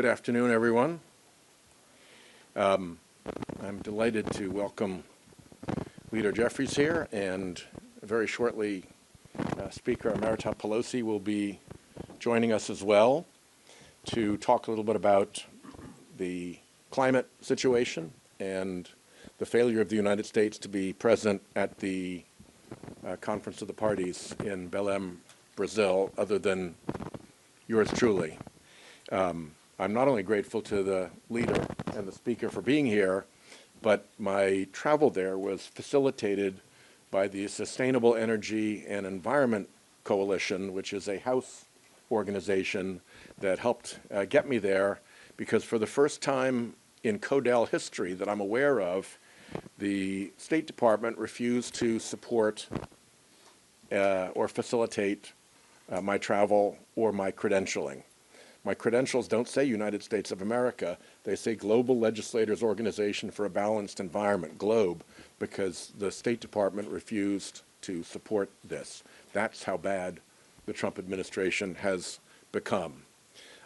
Good afternoon, everyone. I'm delighted to welcome Leader Jeffries here, and very shortly Speaker Emerita Pelosi will be joining us as well to talk a little bit about the climate situation and the failure of the United States to be present at the Conference of the Parties in Belém, Brazil, other than yours truly. I'm not only grateful to the leader and the speaker for being here, but my travel there was facilitated by the Sustainable Energy and Environment Coalition, which is a House organization that helped get me there, because for the first time in CODEL history that I'm aware of, the State Department refused to support or facilitate my travel or my credentialing. My credentials don't say United States of America, they say Global Legislators Organization for a Balanced Environment, GLOBE, because the State Department refused to support this. That's how bad the Trump administration has become.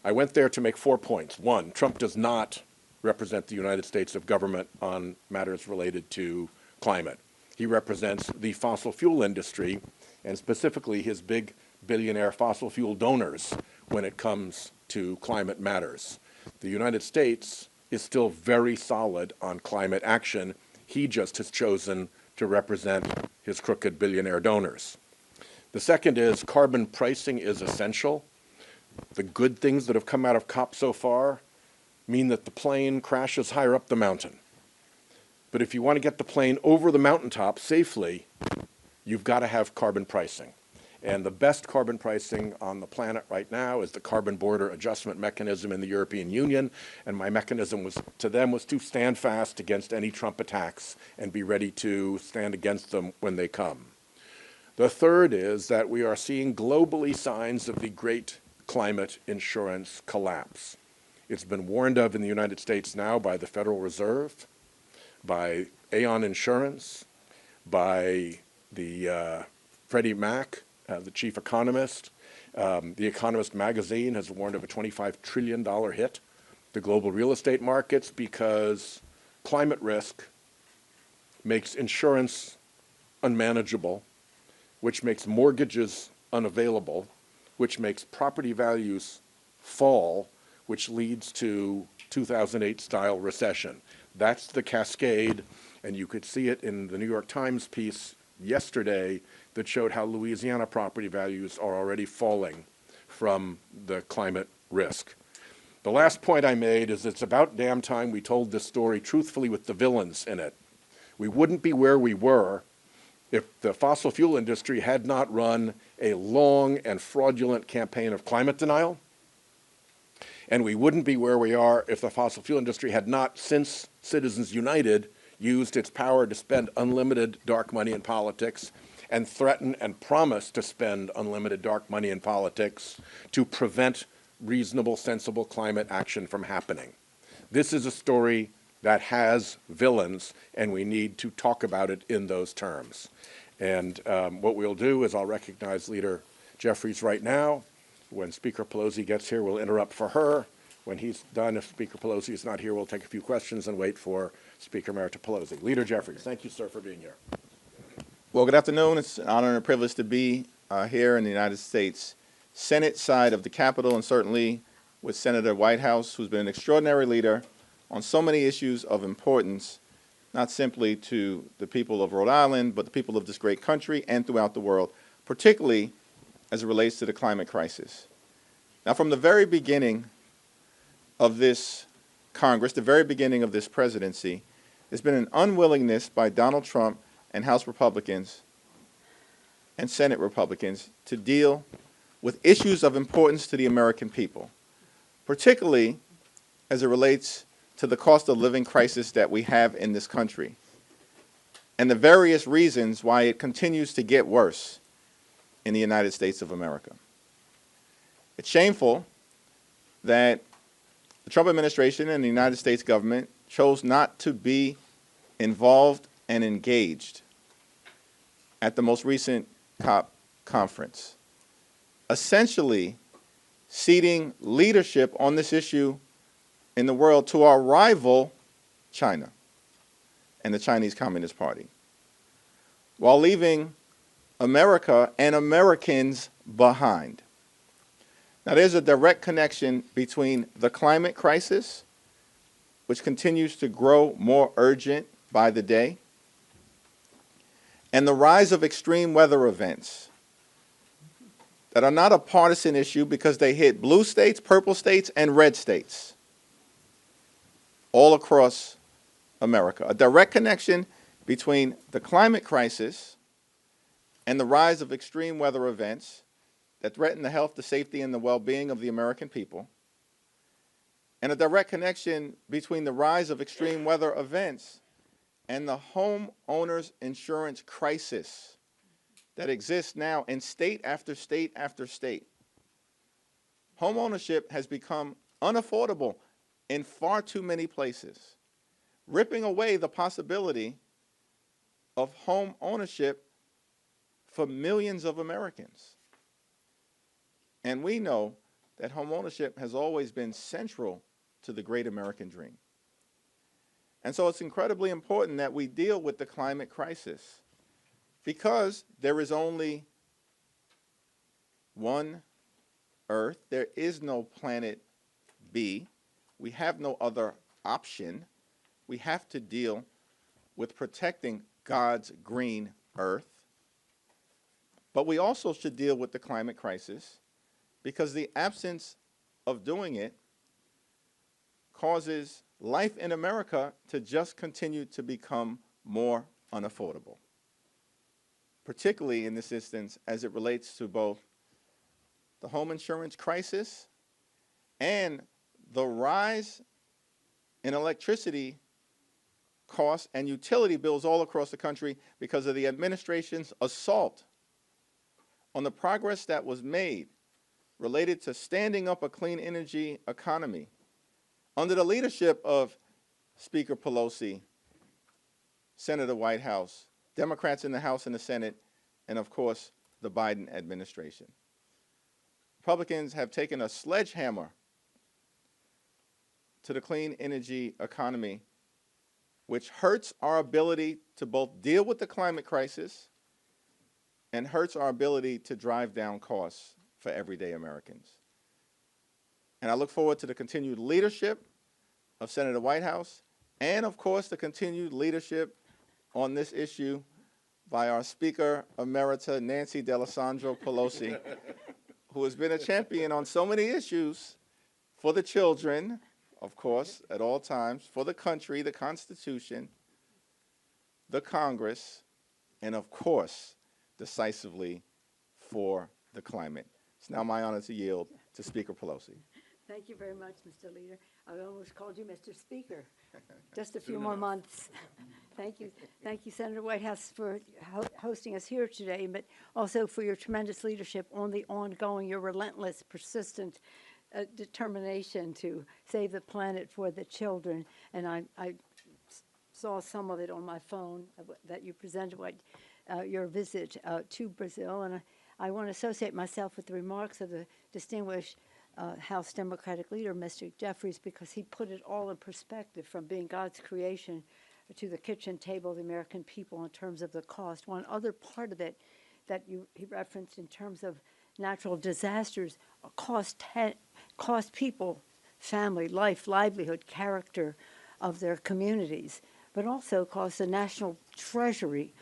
I went there to make 4 points. One, Trump does not represent the United States of government on matters related to climate. He represents the fossil fuel industry, and specifically his big billionaire fossil fuel donors when it comes to climate matters. The United States is still very solid on climate action. He just has chosen to represent his crooked billionaire donors. The second is carbon pricing is essential. The good things that have come out of COP so far mean that the plane crashes higher up the mountain. But if you want to get the plane over the mountaintop safely, you've got to have carbon pricing. And the best carbon pricing on the planet right now is the Carbon Border Adjustment Mechanism in the European Union. And my mechanism to them was to stand fast against any Trump attacks and be ready to stand against them when they come. The third is that we are seeing globally signs of the great climate insurance collapse. It's been warned of in the United States now by the Federal Reserve, by Aon Insurance, by the Freddie Mac, the chief economist. The Economist magazine has warned of a $25 trillion hit to global real estate markets because climate risk makes insurance unmanageable, which makes mortgages unavailable, which makes property values fall, which leads to 2008-style recession. That's the cascade, and you could see it in the New York Times piece yesterday that showed how Louisiana property values are already falling from the climate risk. The last point I made is it's about damn time we told this story truthfully with the villains in it. We wouldn't be where we were if the fossil fuel industry had not run a long and fraudulent campaign of climate denial. And we wouldn't be where we are if the fossil fuel industry had not, since Citizens United, used its power to spend unlimited dark money in politics and threaten and promise to spend unlimited dark money in politics to prevent reasonable, sensible climate action from happening. This is a story that has villains, and we need to talk about it in those terms. And what we'll do is I'll recognize Leader Jeffries right now. When Speaker Pelosi gets here, we'll interrupt for her. When he's done, if Speaker Pelosi is not here, we'll take a few questions and wait for Speaker Emerita Pelosi. Leader Jeffries, thank you, sir, for being here. Well, good afternoon. It's an honor and a privilege to be here in the United States Senate side of the Capitol, and certainly with Senator Whitehouse, who's been an extraordinary leader on so many issues of importance, not simply to the people of Rhode Island, but the people of this great country and throughout the world, particularly as it relates to the climate crisis. Now, from the very beginning of this Congress, the very beginning of this presidency, there's been an unwillingness by Donald Trump and House Republicans and Senate Republicans to deal with issues of importance to the American people, particularly as it relates to the cost of living crisis that we have in this country and the various reasons why it continues to get worse in the United States of America. It's shameful that the Trump administration and the United States government chose not to be involved and engaged at the most recent COP conference, essentially ceding leadership on this issue in the world to our rival, China, and the Chinese Communist Party, while leaving America and Americans behind. Now, there's a direct connection between the climate crisis, which continues to grow more urgent by the day, and the rise of extreme weather events that are not a partisan issue because they hit blue states, purple states, and red states all across America. A direct connection between the climate crisis and the rise of extreme weather events that threaten the health, the safety, and the well-being of the American people, and a direct connection between the rise of extreme weather events and the homeowners insurance crisis that exists now in state after state after state. Homeownership has become unaffordable in far too many places, ripping away the possibility of home ownership for millions of Americans. And we know that home ownership has always been central to the great American dream. And so it's incredibly important that we deal with the climate crisis, because there is only one Earth. There is no planet B. We have no other option. We have to deal with protecting God's green Earth. But we also should deal with the climate crisis, because the absence of doing it causes life in America to just continue to become more unaffordable, particularly in this instance as it relates to both the home insurance crisis and the rise in electricity costs and utility bills all across the country because of the administration's assault on the progress that was made related to standing up a clean energy economy under the leadership of Speaker Pelosi, Senator Whitehouse, Democrats in the House and the Senate, and of course, the Biden administration. Republicans have taken a sledgehammer to the clean energy economy, which hurts our ability to both deal with the climate crisis and hurts our ability to drive down costs for everyday Americans. And I look forward to the continued leadership of Senator Whitehouse and, of course, the continued leadership on this issue by our Speaker Emerita Nancy Pelosi, who has been a champion on so many issues for the children, of course, at all times, for the country, the Constitution, the Congress, and, of course, decisively for the climate. It's now my honor to yield to Speaker Pelosi. Thank you very much, Mr. Leader. I almost called you Mr. Speaker. Just a few more months. Thank you. Thank you, Senator Whitehouse, for hosting us here today, but also for your tremendous leadership on the ongoing, your relentless, persistent determination to save the planet for the children. And I saw some of it on my phone that you presented, your visit to Brazil. And I want to associate myself with the remarks of the distinguished House Democratic Leader, Mr. Jeffries, because he put it all in perspective, from being God's creation to the kitchen table of the American people in terms of the cost. One other part of it that he referenced in terms of natural disasters cost people, family, life, livelihood, character of their communities, but also cost the national treasury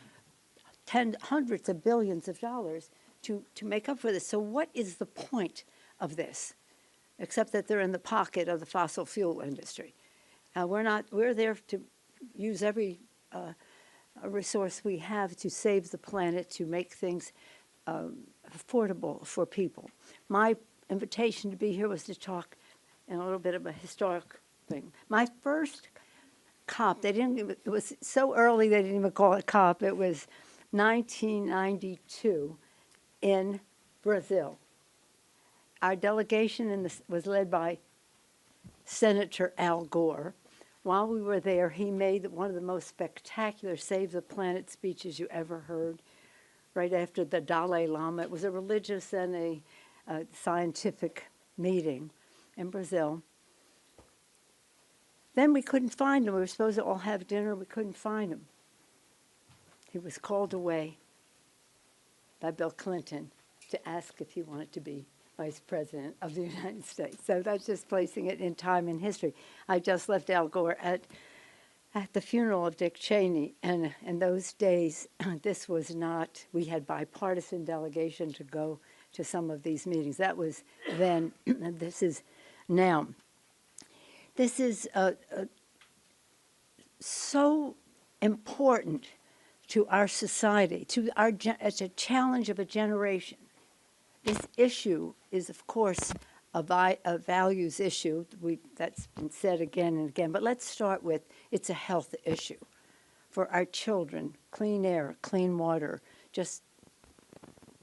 hundreds of billions of dollars to make up for this. So what is the point of this, except that they're in the pocket of the fossil fuel industry? We're there to use every resource we have to save the planet, to make things affordable for people. My invitation to be here was to talk in a little bit of a historic thing. My first COP, it was so early they didn't even call it COP. It was 1992 in Brazil. Our delegation was led by Senator Al Gore. While we were there, he made one of the most spectacular Save the Planet speeches you ever heard, right after the Dalai Lama. It was a religious and a scientific meeting in Brazil. Then we couldn't find him. We were supposed to all have dinner. We couldn't find him. He was called away by Bill Clinton to ask if he wanted to be Vice President of the United States. So that's just placing it in time and history. I just left Al Gore at the funeral of Dick Cheney, and in those days, this was not, we had bipartisan delegation to go to some of these meetings. That was then, and this is now. This is so important to our society, it's a challenge of a generation. This issue is, of course, a values issue. That's been said again and again. But let's start with it's a health issue for our children, clean air, clean water, just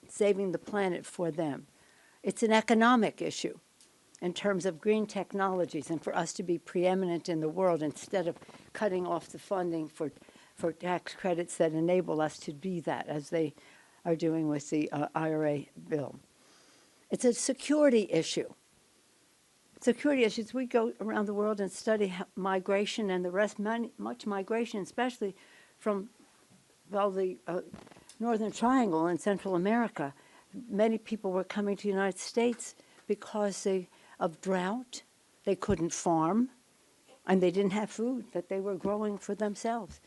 saving the planet for them. It's an economic issue in terms of green technologies and for us to be preeminent in the world instead of cutting off the funding for tax credits that enable us to be that, as they are doing with the IRA bill. It's a security issue. Security issues, we go around the world and study migration and the rest, much migration, especially from, well, the Northern Triangle in Central America. Many people were coming to the United States because of drought. They couldn't farm, and they didn't have food that they were growing for themselves.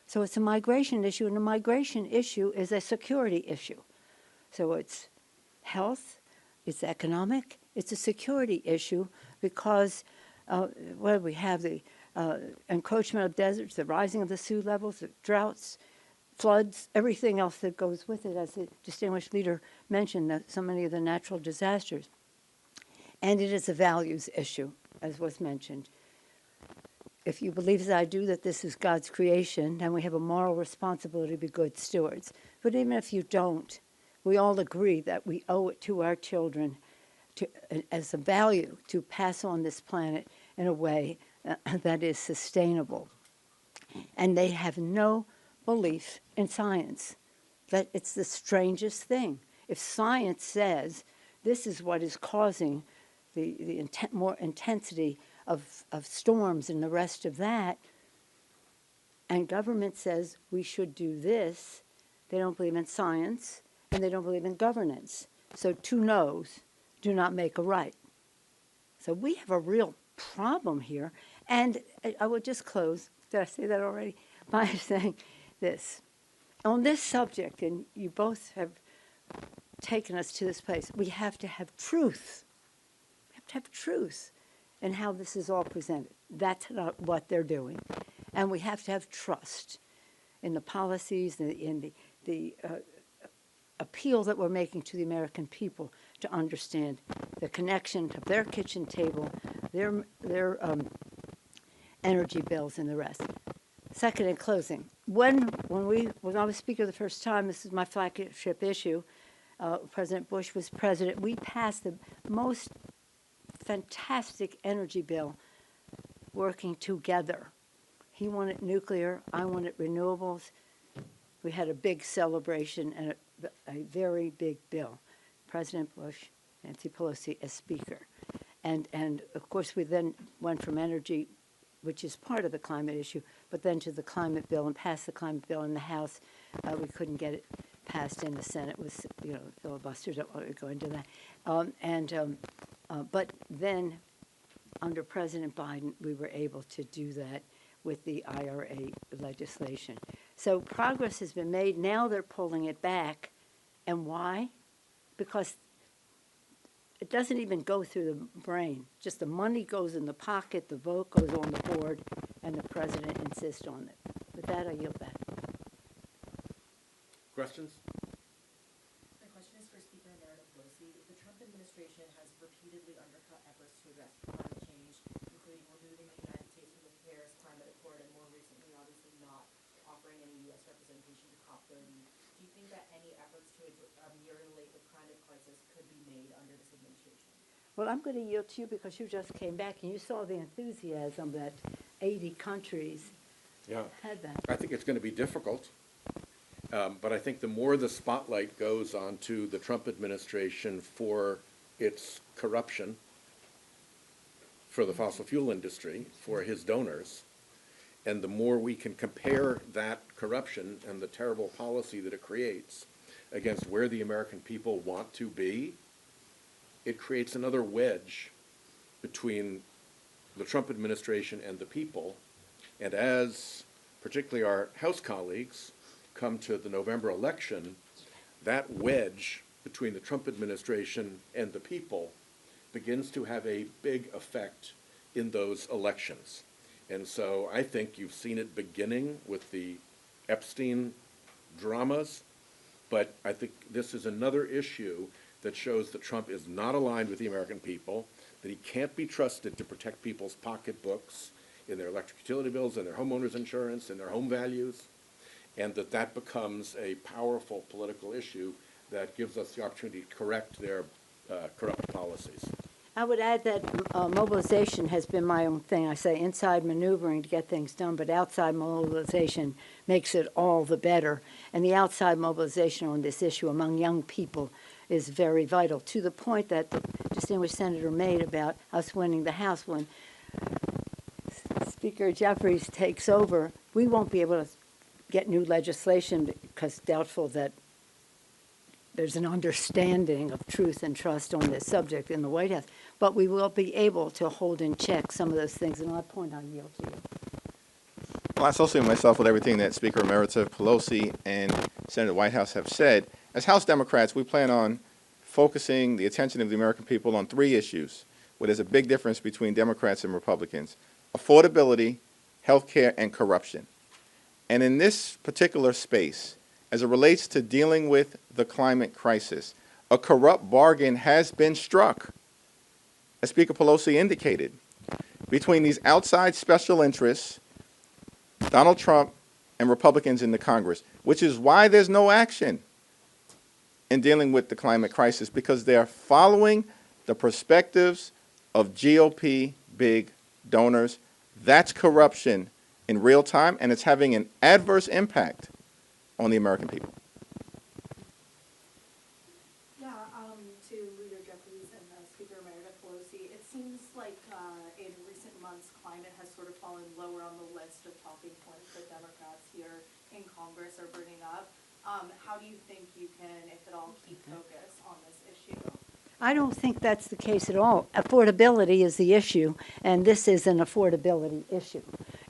So it's a migration issue, and a migration issue is a security issue. So it's health, it's economic, it's a security issue because, well, we have the encroachment of deserts, the rising of the sea levels, the droughts, floods, everything else that goes with it, as the distinguished leader mentioned, so many of the natural disasters. And it is a values issue, as was mentioned. If you believe, as I do, that this is God's creation, then we have a moral responsibility to be good stewards. But even if you don't, we all agree that we owe it to our children as a value to pass on this planet in a way that is sustainable. And they have no belief in science. That it's the strangest thing. If science says this is what is causing the more intensity of storms and the rest of that, and government says we should do this, they don't believe in science, and they don't believe in governance. So two no's do not make a right. So we have a real problem here. And I will just close, did I say that already? By saying this. On this subject, and you both have taken us to this place, we have to have truth. We have to have truth in how this is all presented. That's not what they're doing. And we have to have trust in the policies, in the appeal that we're making to the American people to understand the connection to their kitchen table, their energy bills, and the rest. Second, in closing, when I was Speaker the first time, this is my flagship issue, President Bush was president, we passed the most fantastic energy bill working together. He wanted nuclear, I wanted renewables. We had a big celebration and a very big bill. President Bush, Nancy Pelosi as Speaker. And of course, we then went from energy, which is part of the climate issue, but then to the climate bill and passed the climate bill in the House. We couldn't get it passed in the Senate. It was, filibusters, don't want to go into that. But then, under President Biden, we were able to do that with the IRA legislation. So progress has been made. Now they're pulling it back. And why? Because it doesn't even go through the brain. Just the money goes in the pocket, the vote goes on the board, and the president insists on it. With that, I yield back. Questions? My question is for Speaker Emerita Pelosi. The Trump administration has repeatedly undercut efforts to address climate change, including removing the United States from the Paris Climate Accord and more recently, obviously, not offering any U.S. representation to COP30. Do you think that any efforts to ameliorate the climate crisis could be made under this administration? Well, I'm going to yield to you because you just came back and you saw the enthusiasm that 80 countries had that. I think it's going to be difficult. But I think the more the spotlight goes onto the Trump administration for its corruption, for the fossil fuel industry, for his donors. And the more we can compare that corruption and the terrible policy that it creates against where the American people want to be, it creates another wedge between the Trump administration and the people. And as particularly our House colleagues come to the November election, that wedge between the Trump administration and the people begins to have a big effect in those elections. And so I think you've seen it beginning with the Epstein dramas, but I think this is another issue that shows that Trump is not aligned with the American people, that he can't be trusted to protect people's pocketbooks in their electric utility bills and their homeowners insurance and their home values, and that that becomes a powerful political issue that gives us the opportunity to correct their corrupt policies. I would add that mobilization has been my own thing. I say inside maneuvering to get things done, but outside mobilization makes it all the better. And the outside mobilization on this issue among young people is very vital, to the point that the distinguished senator made about us winning the House. When Speaker Jeffries takes over, we won't be able to get new legislation because doubtful that there's an understanding of truth and trust on this subject in the White House. But we will be able to hold in check some of those things. And on that point, I yield to you. Well, I associate myself with everything that Speaker Emerita Pelosi and Senator Whitehouse have said. As House Democrats, we plan on focusing the attention of the American people on three issues where there's a big difference between Democrats and Republicans: affordability, health care, and corruption. And in this particular space, as it relates to dealing with the climate crisis, a corrupt bargain has been struck, as Speaker Pelosi indicated, between these outside special interests, Donald Trump, and Republicans in the Congress, which is why there's no action in dealing with the climate crisis, because they're following the perspectives of GOP big donors. That's corruption in real time, and it's having an adverse impact on the American people. Yeah, to Leader Jeffries and Speaker Emerita Pelosi, it seems like in recent months climate has sort of fallen lower on the list of talking points that Democrats here in Congress are bringing up. How do you think you can, if at all, keep focus on this issue? I don't think that's the case at all. Affordability is the issue, and this is an affordability issue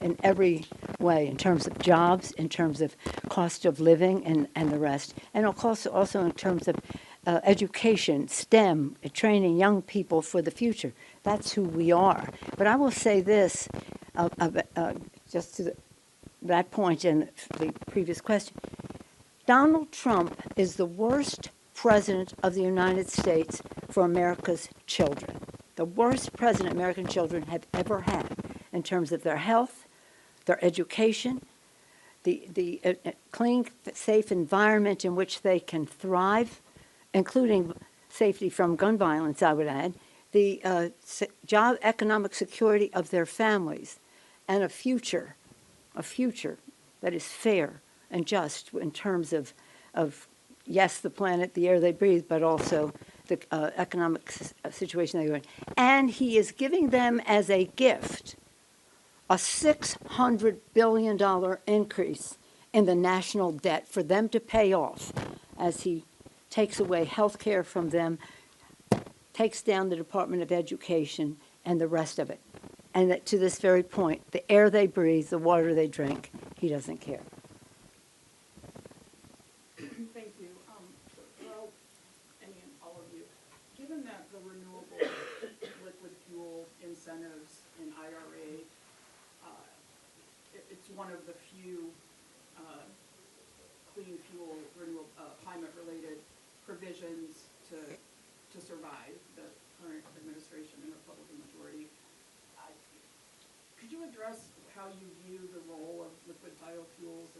in every way, in terms of jobs, in terms of cost of living, and the rest. And also in terms of education, STEM, training young people for the future. That's who we are. But I will say this, just to that point in the previous question. Donald Trump is the worst president of the United States for America's children. The worst president American children have ever had in terms of their health, their education, the clean, safe environment in which they can thrive, including safety from gun violence, I would add, the job, economic security of their families, and a future that is fair and just in terms of yes, the planet, the air they breathe, but also the economic situation they are in. And he is giving them as a gift a $600 billion increase in the national debt for them to pay off as he takes away health care from them, takes down the Department of Education, and the rest of it. And that to this very point, the air they breathe, the water they drink, he doesn't care. Thank you. Well, any and all of you, given that the renewable liquid fuel incentives in IRA, it's one of the few clean fuel, renewable, climate-related provisions to survive the current administration and Republican majority. Could you address how you view the role of liquid biofuels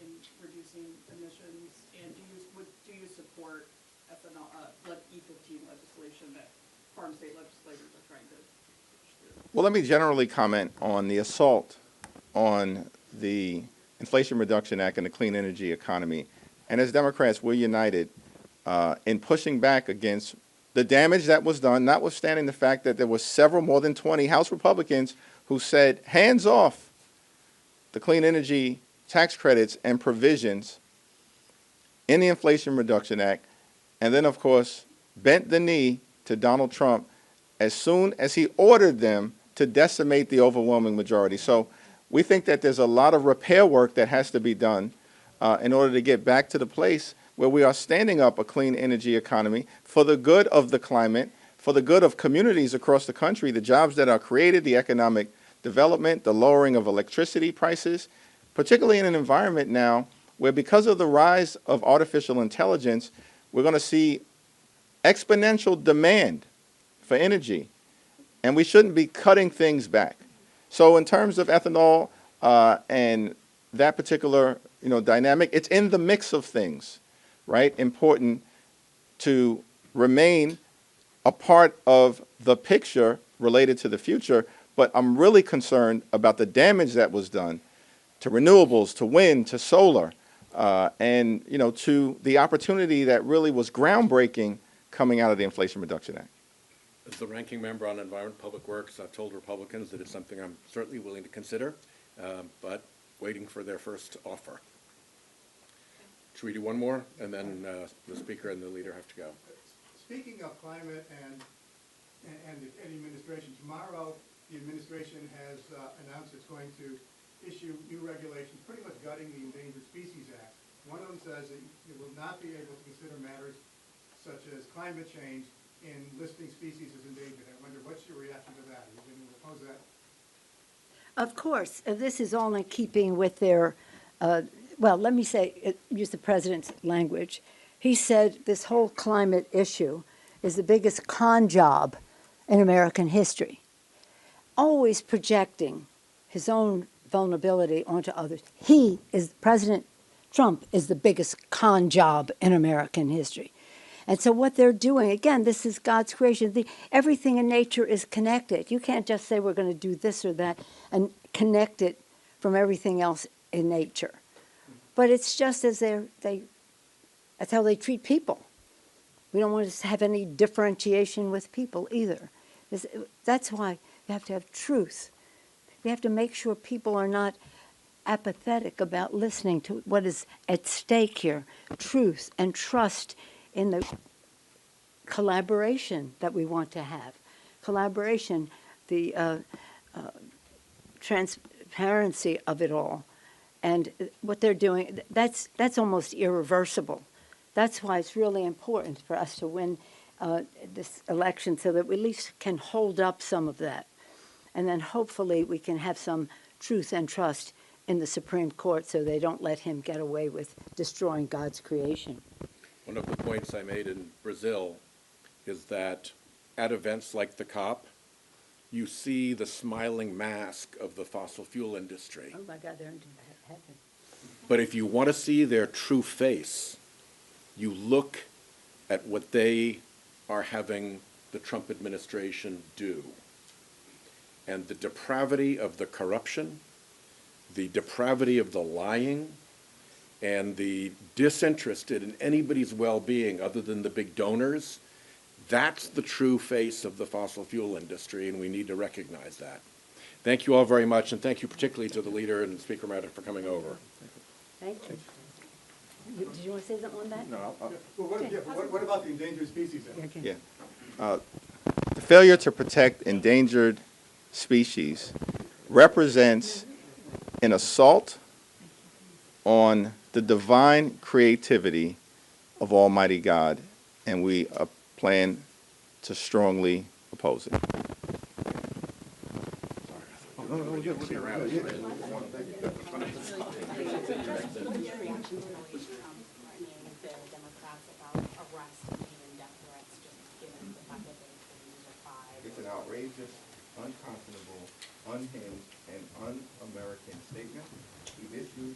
in reducing emissions, and do you support ethanol, E15 legislation that farm state legislators are trying to push through? Well, let me generally comment on the assault on the Inflation Reduction Act and the clean energy economy. And as Democrats, we're united in pushing back against the damage that was done, notwithstanding the fact that there were several, more than 20 House Republicans who said, hands off the clean energy tax credits and provisions in the Inflation Reduction Act, and then, of course, bent the knee to Donald Trump as soon as he ordered them to decimate the overwhelming majority. So we think that there's a lot of repair work that has to be done in order to get back to the place where we are standing up a clean energy economy for the good of the climate, for the good of communities across the country, the jobs that are created, the economic development, the lowering of electricity prices, particularly in an environment now where, because of the rise of artificial intelligence, we're going to see exponential demand for energy, and we shouldn't be cutting things back. So in terms of ethanol and that particular dynamic, it's in the mix of things, right? Important to remain a part of the picture related to the future, but I'm really concerned about the damage that was done to renewables, to wind, to solar, and to the opportunity that really was groundbreaking coming out of the Inflation Reduction Act. As the ranking member on Environment and Public Works, I've told Republicans that it's something I'm certainly willing to consider, but waiting for their first offer. Should we do one more, and then the Speaker and the Leader have to go? Speaking of climate and the administration, tomorrow the administration has announced it's going to issue new regulations, pretty much gutting the Endangered Species Act. One of them says that you will not be able to consider matters such as climate change in listing species as endangered. I wonder, what's your reaction to that? Are you going to oppose that? Of course, this is all in keeping with their, well, let me say, use the president's language. He said this whole climate issue is the biggest con job in American history, always projecting his own vulnerability onto others. President Trump is the biggest con job in American history. And so what they're doing, again, this is God's creation. Everything in nature is connected. You can't just say we're going to do this or that and connect it from everything else in nature. But it's just as that's how they treat people. We don't want to have any differentiation with people either. That's why you have to have truth. We have to make sure people are not apathetic about listening to what is at stake here. Truth and trust in the collaboration that we want to have. Collaboration, the transparency of it all. And what they're doing, that's almost irreversible. That's why it's really important for us to win this election so that we at least can hold up some of that. And then hopefully we can have some truth and trust in the Supreme Court so they don't let him get away with destroying God's creation. One of the points I made in Brazil is that at events like the COP, you see the smiling mask of the fossil fuel industry. Oh my God, they're in heaven. But if you want to see their true face, you look at what they are having the Trump administration do. And the depravity of the corruption, the depravity of the lying, and the disinterested in anybody's well-being other than the big donors, that's the true face of the fossil fuel industry, and we need to recognize that. Thank you all very much, and thank you particularly to the Leader and Speaker Emerita for coming over. Thank you. Did you want to say something on that? No, Well, what about the Endangered Species Act? Okay. yeah. The failure to protect endangered species represents an assault on the divine creativity of Almighty God, and we plan to strongly oppose it. It's an outrageous, unconscionable, unhinged, and un-American statement he issued